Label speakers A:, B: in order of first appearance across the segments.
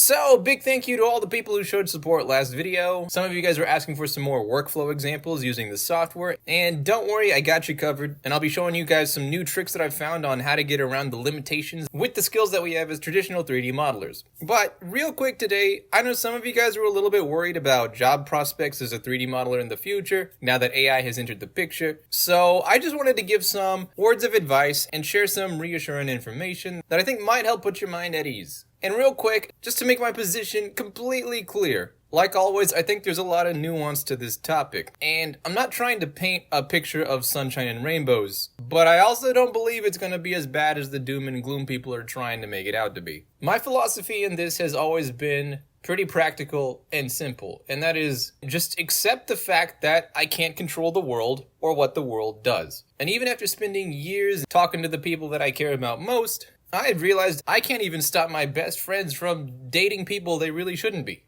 A: So, big thank you to all the people who showed support last video. Some of you guys were asking for some more workflow examples using the software, and don't worry, I got you covered, and I'll be showing you guys some new tricks that I've found on how to get around the limitations with the skills that we have as traditional 3D modelers. But, real quick today, I know some of you guys were a little bit worried about job prospects as a 3D modeler in the future, now that AI has entered the picture, so I just wanted to give some words of advice and share some reassuring information that I think might help put your mind at ease. And real quick, just to make my position completely clear, like always, I think there's a lot of nuance to this topic, and I'm not trying to paint a picture of sunshine and rainbows, but I also don't believe it's going to be as bad as the doom and gloom people are trying to make it out to be. My philosophy in this has always been pretty practical and simple, and that is just accept the fact that I can't control the world or what the world does. And even after spending years talking to the people that I care about most, I had realized I can't even stop my best friends from dating people they really shouldn't be.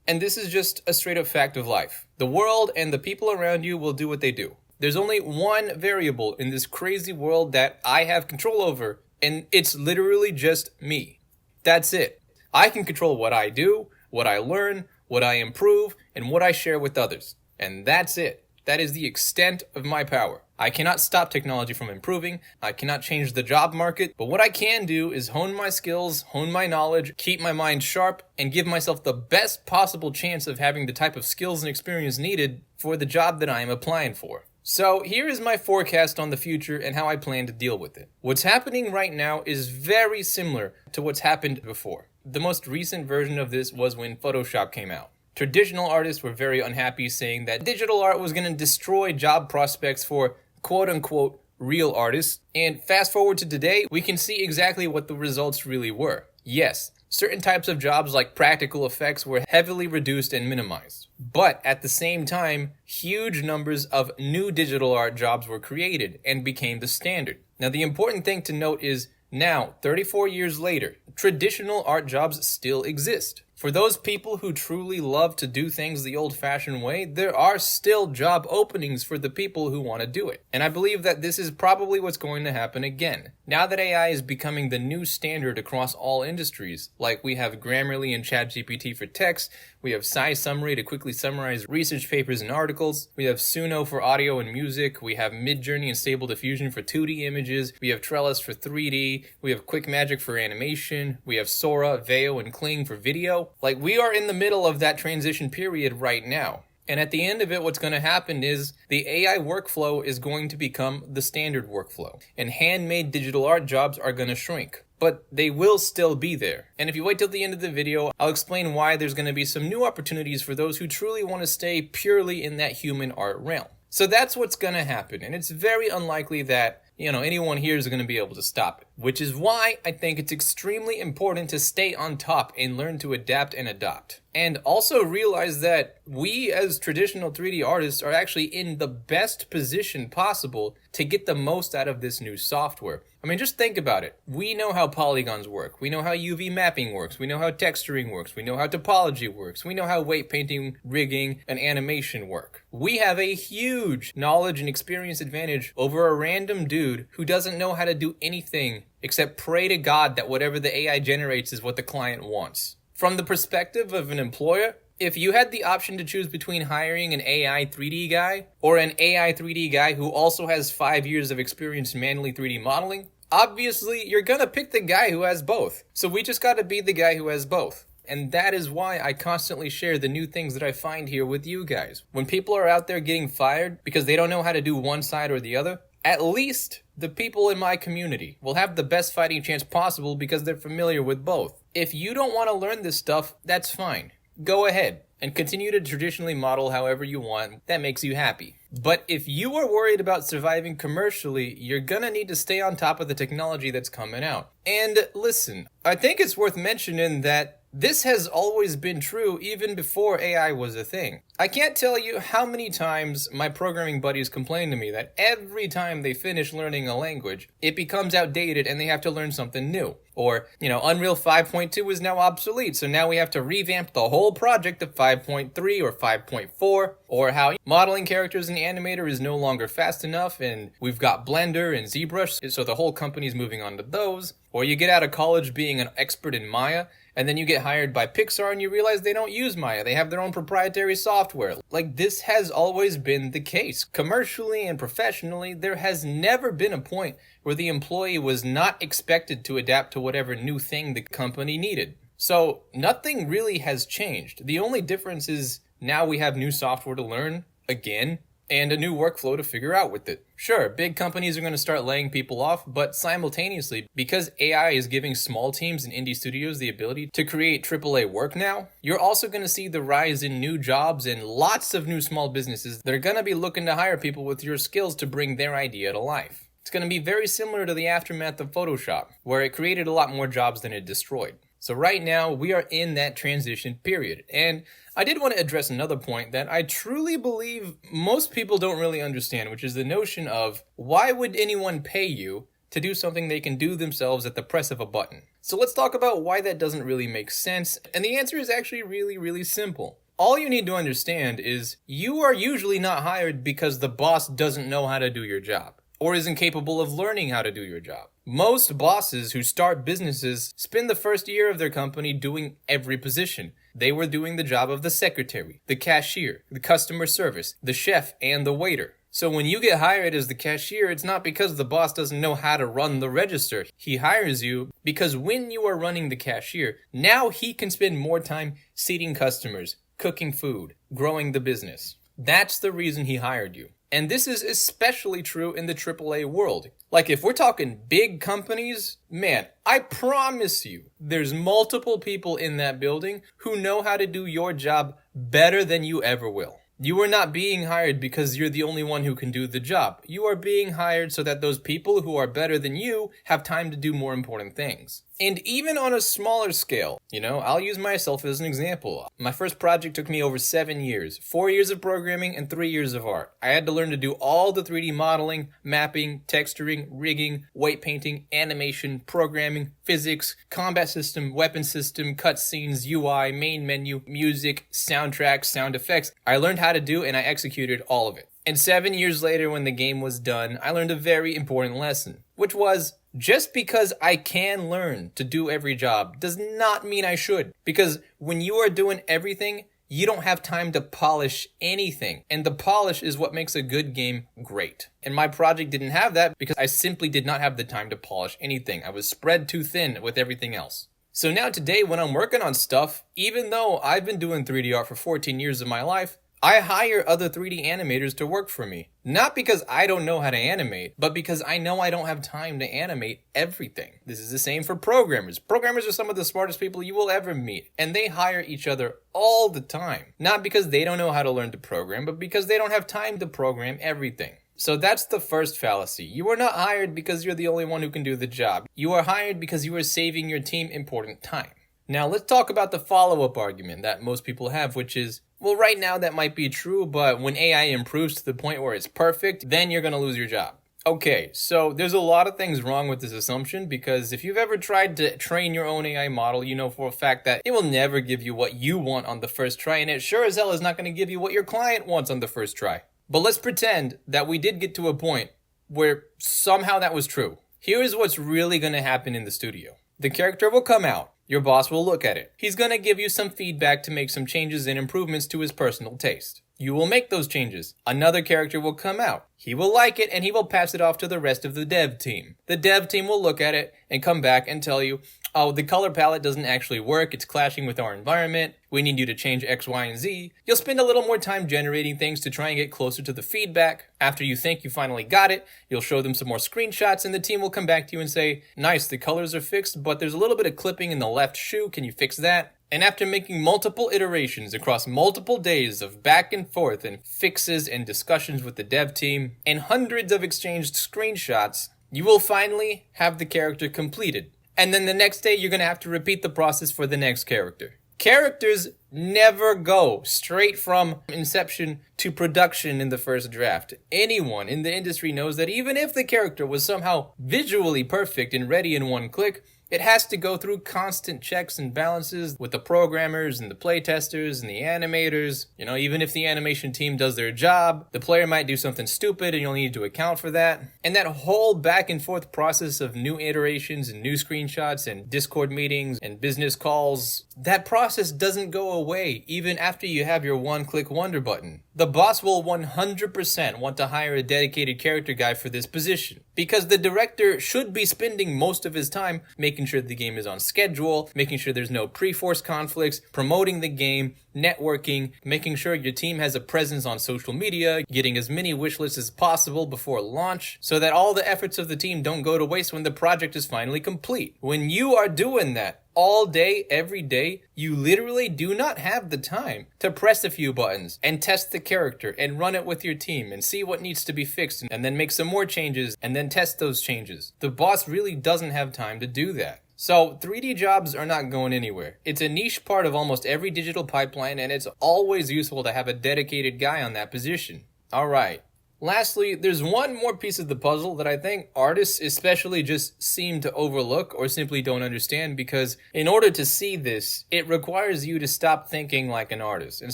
A: And this is just a straight up fact of life. The world and the people around you will do what they do. There's only one variable in this crazy world that I have control over, and it's literally just me. That's it. I can control what I do, what I learn, what I improve, and what I share with others. And that's it. That is the extent of my power. I cannot stop technology from improving, I cannot change the job market, but what I can do is hone my skills, hone my knowledge, keep my mind sharp, and give myself the best possible chance of having the type of skills and experience needed for the job that I am applying for. So here is my forecast on the future and how I plan to deal with it. What's happening right now is very similar to what's happened before. The most recent version of this was when Photoshop came out. Traditional artists were very unhappy, saying that digital art was going to destroy job prospects for quote-unquote real artists. And fast forward to today, we can see exactly what the results really were. Yes, certain types of jobs like practical effects were heavily reduced and minimized. But at the same time, huge numbers of new digital art jobs were created and became the standard. Now, the important thing to note is now, 34 years later, traditional art jobs still exist. For those people who truly love to do things the old-fashioned way, there are still job openings for the people who want to do it. And I believe that this is probably what's going to happen again. Now that AI is becoming the new standard across all industries, like we have Grammarly and ChatGPT for text, we have SciSummary to quickly summarize research papers and articles, we have Suno for audio and music, we have Midjourney and Stable Diffusion for 2D images, we have Trellis for 3D, we have QuickMagic for animation, we have Sora, Veo, and Kling for video. Like, we are in the middle of that transition period right now. And at the end of it, what's going to happen is the AI workflow is going to become the standard workflow. And handmade digital art jobs are going to shrink. But they will still be there. And if you wait till the end of the video, I'll explain why there's going to be some new opportunities for those who truly want to stay purely in that human art realm. So that's what's going to happen. And it's very unlikely that anyone here is going to be able to stop it. Which is why I think it's extremely important to stay on top and learn to adapt and adopt. And also realize that we as traditional 3D artists are actually in the best position possible to get the most out of this new software. I mean, just think about it. We know how polygons work. We know how UV mapping works. We know how texturing works. We know how topology works. We know how weight painting, rigging, and animation work. We have a huge knowledge and experience advantage over a random dude who doesn't know how to do anything except pray to God that whatever the AI generates is what the client wants. From the perspective of an employer, if you had the option to choose between hiring an AI 3D guy or an AI 3D guy who also has 5 years of experience manually 3D modeling, obviously you're gonna pick the guy who has both. So we just gotta be the guy who has both. And that is why I constantly share the new things that I find here with you guys. When people are out there getting fired because they don't know how to do one side or the other, at least the people in my community will have the best fighting chance possible because they're familiar with both. If you don't want to learn this stuff, that's fine. Go ahead and continue to traditionally model however you want. That makes you happy. But if you are worried about surviving commercially, you're gonna need to stay on top of the technology that's coming out. And listen, I think it's worth mentioning that this has always been true even before AI was a thing. I can't tell you how many times my programming buddies complain to me that every time they finish learning a language, it becomes outdated and they have to learn something new. Or, Unreal 5.2 is now obsolete, so now we have to revamp the whole project to 5.3 or 5.4. Or how modeling characters in Animator is no longer fast enough and we've got Blender and ZBrush, so the whole company's moving on to those. Or you get out of college being an expert in Maya And then you get hired by Pixar and you realize they don't use Maya. They have their own proprietary software. Like, this has always been the case. Commercially and professionally, there has never been a point where the employee was not expected to adapt to whatever new thing the company needed. So nothing really has changed. The only difference is now we have new software to learn, again, and a new workflow to figure out with it. Sure, big companies are going to start laying people off, but simultaneously, because AI is giving small teams and indie studios the ability to create AAA work now, you're also going to see the rise in new jobs and lots of new small businesses that are going to be looking to hire people with your skills to bring their idea to life. It's going to be very similar to the aftermath of Photoshop, where it created a lot more jobs than it destroyed. So right now, we are in that transition period. And I did want to address another point that I truly believe most people don't really understand, which is the notion of why would anyone pay you to do something they can do themselves at the press of a button? So let's talk about why that doesn't really make sense. And the answer is actually really, really simple. All you need to understand is you are usually not hired because the boss doesn't know how to do your job, or isn't capable of learning how to do your job. Most bosses who start businesses spend the first year of their company doing every position. They were doing the job of the secretary, the cashier, the customer service, the chef, and the waiter. So when you get hired as the cashier, it's not because the boss doesn't know how to run the register. He hires you because when you are running the cashier, now he can spend more time seating customers, cooking food, growing the business. That's the reason he hired you. And this is especially true in the AAA world. Like, if we're talking big companies, man, I promise you, there's multiple people in that building who know how to do your job better than you ever will. You are not being hired because you're the only one who can do the job. You are being hired so that those people who are better than you have time to do more important things. And even on a smaller scale, I'll use myself as an example. My first project took me over 7 years, 4 years of programming and 3 years of art. I had to learn to do all the 3D modeling, mapping, texturing, rigging, weight painting, animation, programming, physics, combat system, weapon system, cutscenes, UI, main menu, music, soundtracks, sound effects. I learned how to do and I executed all of it. And 7 years later, when the game was done, I learned a very important lesson, which was, just because I can learn to do every job does not mean I should. Because when you are doing everything, you don't have time to polish anything. And the polish is what makes a good game great. And my project didn't have that because I simply did not have the time to polish anything. I was spread too thin with everything else. So now today, when I'm working on stuff, even though I've been doing 3D art for 14 years of my life, I hire other 3D animators to work for me. Not because I don't know how to animate, but because I know I don't have time to animate everything. This is the same for programmers. Programmers are some of the smartest people you will ever meet, and they hire each other all the time. Not because they don't know how to learn to program, but because they don't have time to program everything. So that's the first fallacy. You are not hired because you're the only one who can do the job. You are hired because you are saving your team important time. Now let's talk about the follow-up argument that most people have, which is, well, right now that might be true, but when AI improves to the point where it's perfect, then you're going to lose your job. Okay, so there's a lot of things wrong with this assumption, because if you've ever tried to train your own AI model, you know for a fact that it will never give you what you want on the first try, and it sure as hell is not going to give you what your client wants on the first try. But let's pretend that we did get to a point where somehow that was true. Here is what's really going to happen in the studio. The character will come out. Your boss will look at it. He's going to give you some feedback to make some changes and improvements to his personal taste. You will make those changes. Another character will come out. He will like it and he will pass it off to the rest of the dev team. The dev team will look at it and come back and tell you, oh, the color palette doesn't actually work. It's clashing with our environment. We need you to change X, Y, and Z. You'll spend a little more time generating things to try and get closer to the feedback. After you think you finally got it, you'll show them some more screenshots and the team will come back to you and say, nice, the colors are fixed, but there's a little bit of clipping in the left shoe. Can you fix that? And after making multiple iterations across multiple days of back and forth and fixes and discussions with the dev team and hundreds of exchanged screenshots, you will finally have the character completed. And then the next day, you're going to have to repeat the process for the next character. Characters never go straight from inception to production in the first draft. Anyone in the industry knows that even if the character was somehow visually perfect and ready in one click, It has to go through constant checks and balances with the programmers and the playtesters and the animators. Even if the animation team does their job, the player might do something stupid and you'll need to account for that. And that whole back and forth process of new iterations and new screenshots and Discord meetings and business calls, that process doesn't go away even after you have your one-click wonder button. The boss will 100% want to hire a dedicated character guy for this position, because the director should be spending most of his time making sure the game is on schedule, making sure there's no pre-force conflicts, promoting the game, networking, making sure your team has a presence on social media, getting as many wish lists as possible before launch, so that all the efforts of the team don't go to waste when the project is finally complete. When you are doing that all day, every day, you literally do not have the time to press a few buttons and test the character and run it with your team and see what needs to be fixed and then make some more changes and then test those changes. The boss really doesn't have time to do that. So 3D jobs are not going anywhere. It's a niche part of almost every digital pipeline, and it's always useful to have a dedicated guy on that position. Alright. Lastly, there's one more piece of the puzzle that I think artists especially just seem to overlook or simply don't understand, because in order to see this, it requires you to stop thinking like an artist and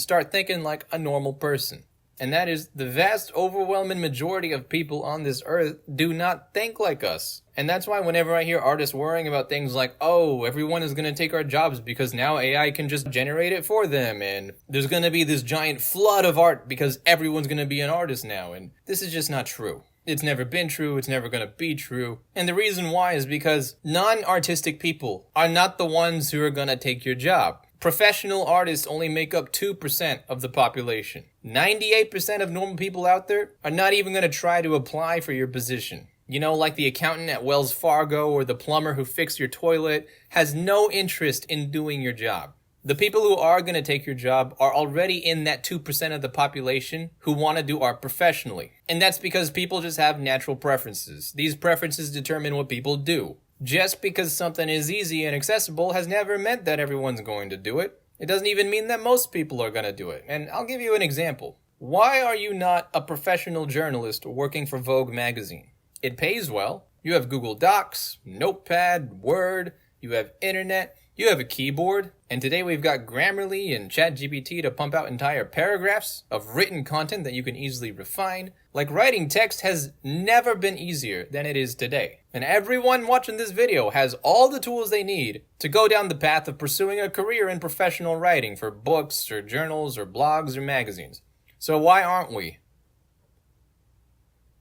A: start thinking like a normal person. And that is, the vast overwhelming majority of people on this earth do not think like us. And that's why whenever I hear artists worrying about things like, oh, everyone is going to take our jobs because now AI can just generate it for them, and there's going to be this giant flood of art because everyone's going to be an artist now, and this is just not true. It's never been true, it's never going to be true. And the reason why is because non-artistic people are not the ones who are going to take your job. Professional artists only make up 2% of the population. 98% of normal people out there are not even going to try to apply for your position. Like the accountant at Wells Fargo or the plumber who fixed your toilet has no interest in doing your job. The people who are going to take your job are already in that 2% of the population who want to do art professionally. And that's because people just have natural preferences. These preferences determine what people do. Just because something is easy and accessible has never meant that everyone's going to do it. It doesn't even mean that most people are going to do it. And I'll give you an example. Why are you not a professional journalist working for Vogue magazine? It pays well. You have Google Docs, Notepad, Word, you have internet, you have a keyboard, and today we've got Grammarly and ChatGPT to pump out entire paragraphs of written content that you can easily refine. Like, writing text has never been easier than it is today. And everyone watching this video has all the tools they need to go down the path of pursuing a career in professional writing for books or journals or blogs or magazines. So why aren't we?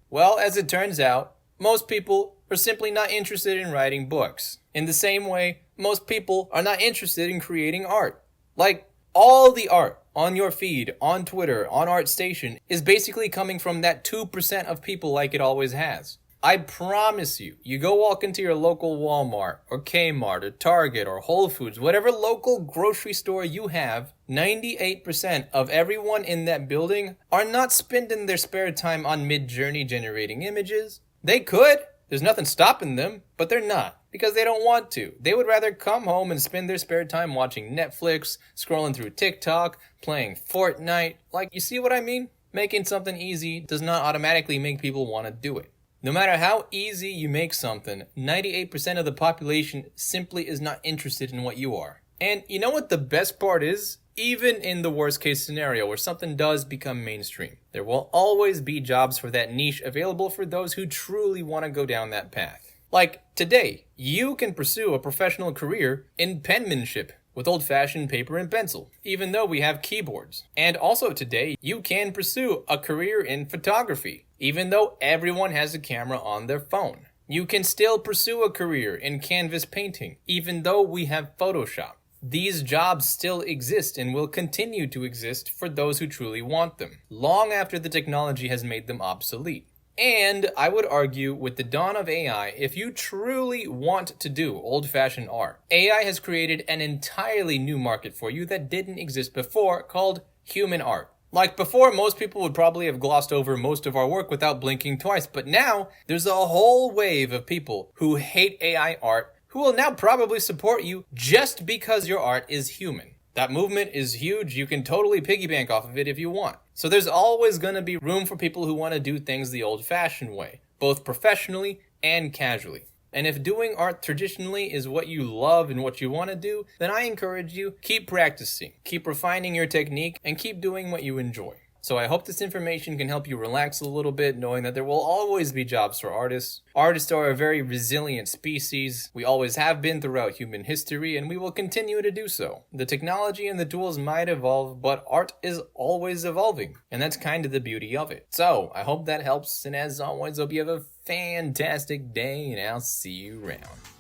A: Well, as it turns out, most people are simply not interested in writing books. In the same way, most people are not interested in creating art. Like, all the art on your feed, on Twitter, on ArtStation is basically coming from that 2% of people like it always has. I promise you, you go walk into your local Walmart or Kmart or Target or Whole Foods, whatever local grocery store you have, 98% of everyone in that building are not spending their spare time on Mid-Journey generating images. They could. There's nothing stopping them, but they're not, because they don't want to. They would rather come home and spend their spare time watching Netflix, scrolling through TikTok, playing Fortnite. Like, you see what I mean? Making something easy does not automatically make people want to do it. No matter how easy you make something, 98% of the population simply is not interested in what you are. And you know what the best part is? Even in the worst case scenario where something does become mainstream, there will always be jobs for that niche available for those who truly want to go down that path. Like today, you can pursue a professional career in penmanship with old-fashioned paper and pencil, even though we have keyboards. And also today, you can pursue a career in photography, even though everyone has a camera on their phone. You can still pursue a career in canvas painting, even though we have Photoshop. These jobs still exist and will continue to exist for those who truly want them, long after the technology has made them obsolete. And I would argue with the dawn of AI, if you truly want to do old-fashioned art, AI has created an entirely new market for you that didn't exist before, called human art. Like before, most people would probably have glossed over most of our work without blinking twice, but now there's a whole wave of people who hate AI art who will now probably support you just because your art is human. That movement is huge. You can totally piggy bank off of it if you want. So there's always going to be room for people who want to do things the old-fashioned way, both professionally and casually. And if doing art traditionally is what you love and what you want to do, then I encourage you, keep practicing, keep refining your technique, and keep doing what you enjoy. So I hope this information can help you relax a little bit, knowing that there will always be jobs for artists. Artists are a very resilient species. We always have been throughout human history, and we will continue to do so. The technology and the tools might evolve, but art is always evolving, and that's kind of the beauty of it. So I hope that helps, and as always, hope you have a fantastic day, and I'll see you around.